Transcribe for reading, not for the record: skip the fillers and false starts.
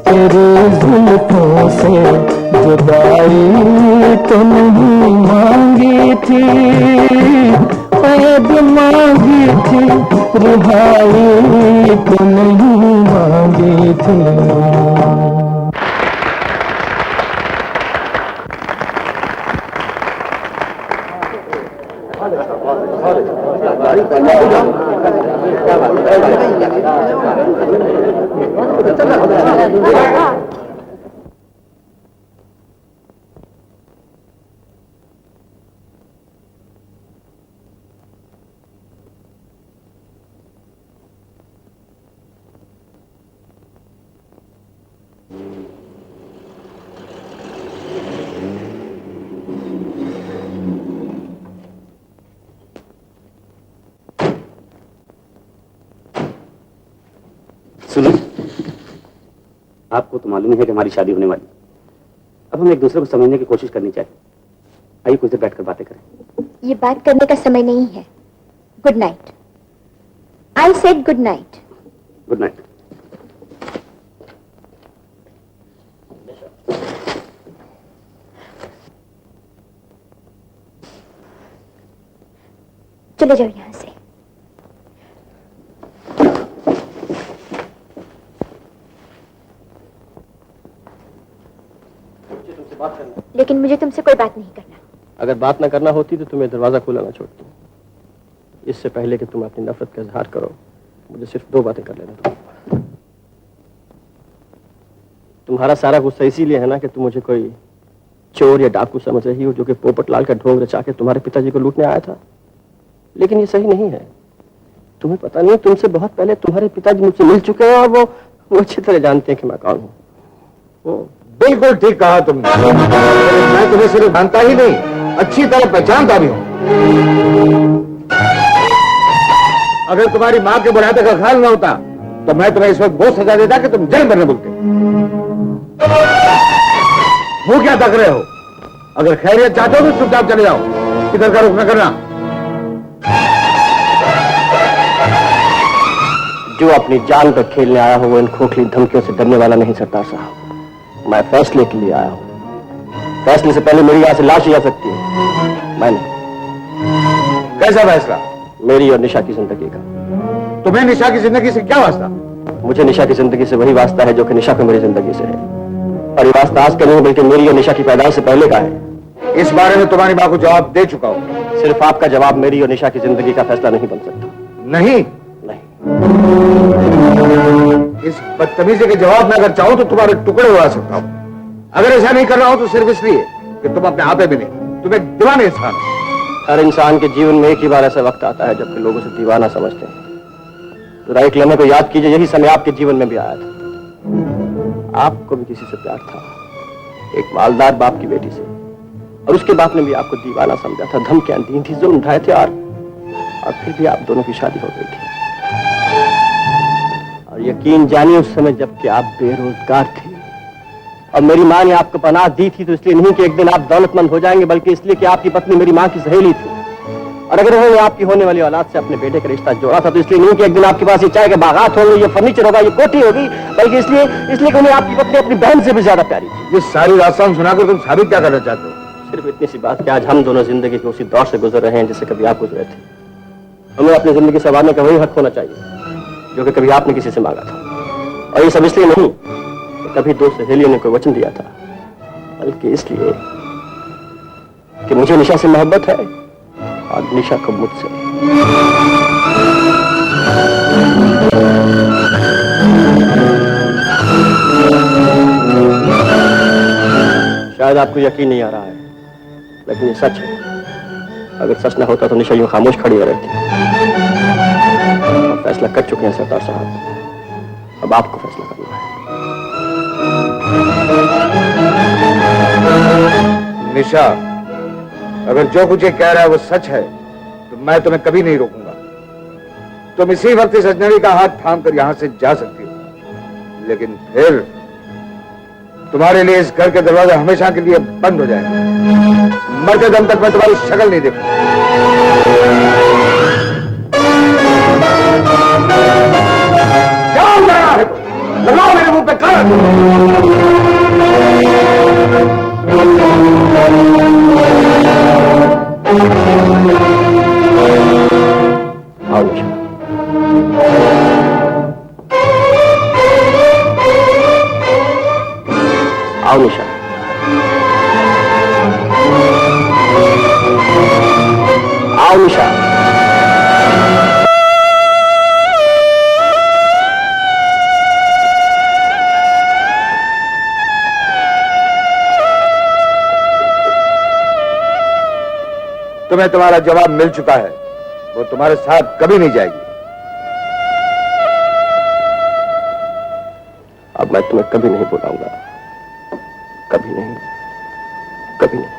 तेरी जुल्फों से जुदाई तो नहीं मांगी थी, ऐब मांगी थी, रिहाई तो नहीं मांगी थी। सुनो, आपको तो मालूम है कि हमारी शादी होने वाली। अब हमें एक दूसरे को समझने की कोशिश करनी चाहिए। आइए कुछ देर बैठकर बातें करें। ये बात करने का समय नहीं है। Good night. I said good night. Good night. चले जाओ यहां से। लेकिन मुझे तुमसे कोई बात नहीं करना। अगर बात ना करना होती तो तुम्हें दरवाजा खुला ना छोड़ती। इससे पहले कि तुम अपनी नफरत का इजहार करो, मुझे सिर्फ 2 बातें कर लेना दो। तुम्हारा सारा गुस्सा इसीलिए है ना कि तुम मुझे कोई चोर या डाकू समझ रही हो जो कि पोपटलाल का ढोंग रचा के तुम्हारे पिताजी को लूटने आया था। लेकिन ये सही नहीं है। तुम्हें पता नहीं, तुमसे बहुत पहले तुम्हारे पिताजी मुझसे मिल चुके हैं और वो अच्छी तरह जानते हैं कि मैं कौन हूँ। वो बिल्कुल ठीक कहा तुमने। मैं तुम्हें सिर्फ जानता ही नहीं, अच्छी तरह पहचानता भी हूं। अगर तुम्हारी मां के बुढ़ापे का ख्याल न होता तो मैं तुम्हें इस वक्त वो सजा देता कि तुम जन्म भर न बोलते। वो क्या तक रहे हो? अगर खैरियत चाहते हो तो चुपचाप चले जाओ, इधर का रुख न करना। जो अपनी जान पर खेलने आया हो वो इन खोखली धमकियों से डरने वाला नहीं सरदार साहब। मैं फैसले के लिए आया हूं। फैसले से पहले मेरी यहां से लाश जा सकती है। मैंने कैसा फैसला? मेरी और निशा की जिंदगी का। तुम्हें निशा की जिंदगी से क्या वास्ता? मुझे निशा की जिंदगी से वही वास्ता है जो कि निशा को मेरी जिंदगी से है। और ये वास्ता आज का नहीं बल्कि मेरी और निशा की पैदाइश से पहले का है। इस बारे में तुम्हारी मां को जवाब दे चुका हूं। सिर्फ आपका जवाब मेरी और निशा की जिंदगी का फैसला नहीं बन सकता। नहीं? इस बदतमीजी के जवाब में अगर चाहो तो तुम्हारे टुकड़े उड़ा सकता हूं। अगर ऐसा नहीं कर रहा हो तो सिर्फ इसलिए कि तुम अपने आपे भी नहीं, तुम एक दीवाने इंसान हो। हर इंसान के जीवन में एक ही बार ऐसा वक्त आता है जबकि लोग उसे दीवाना समझते हैं। तो एक लम्हे को याद कीजिए, यही समय आपके जीवन में भी आया था। आपको भी किसी से प्यार था, एक मालदार बाप की बेटी से, और उसके बाप ने भी आपको दीवाना समझा था, धमकियां दी थी, जुल्म ढाए थे, और फिर भी आप दोनों की शादी हो गई थी। और यकीन जानिए उस समय जबकि आप बेरोजगार थे और मेरी मां ने आपको पनाह दी थी तो इसलिए नहीं कि एक दिन आप दौलतमंद हो जाएंगे, बल्कि इसलिए कि आपकी पत्नी मेरी मां की सहेली थी। और अगर उन्होंने आपकी होने वाली औलाद से अपने बेटे का रिश्ता जोड़ा था तो इसलिए नहीं कि एक दिन आपके पास ये चाय के बागात होंगे, ये फर्नीचर होगा, ये कोठी होगी, बल्कि इसलिए कि उन्हें आपकी पत्नी अपनी बहन से भी ज्यादा प्यारी थी। ये सारी दास्तान सुनाकर तुम साबित क्या करना चाहते हो? सिर्फ इतनी सी बात कि आज हम दोनों जिंदगी के उसी दौर से गुजर रहे हैं जिससे कभी आप गुजरे थे। हमें अपनी जिंदगी संवारने का वही हक होना चाहिए जो कि कभी आपने किसी से मांगा था। और ये सब इसलिए नहीं कि कभी 2 सहेलियों ने कोई वचन दिया था, बल्कि इसलिए कि मुझे निशा से मोहब्बत है और निशा को मुझसे। शायद आपको यकीन नहीं आ रहा है, लेकिन ये सच है। अगर सच ना होता तो निशा यूं खामोश खड़ी हो रही थी। और फैसला कर चुके हैं सरदार साहब, अब आपको फैसला करना है। निशा, अगर जो कुछ ये कह रहा है वो सच है तो मैं तुम्हें कभी नहीं रोकूंगा। तुम इसी वक्त इस अजनबी का हाथ थाम कर यहां से जा सकती हो, लेकिन फिर तुम्हारे लिए इस घर के दरवाजे हमेशा के लिए बंद हो जाएंगे। मरते दम तक मैं तुम्हारी शक्ल नहीं देखूंगा। जाओ, लगाओ मेरे मुंह पे कर। आओ निशा। आओ निशा। आओ निशा। तुम्हें तुम्हारा जवाब मिल चुका है, वो तुम्हारे साथ कभी नहीं जाएगी। अब मैं तुम्हें कभी नहीं बुलाऊंगा, कभी नहीं, कभी नहीं।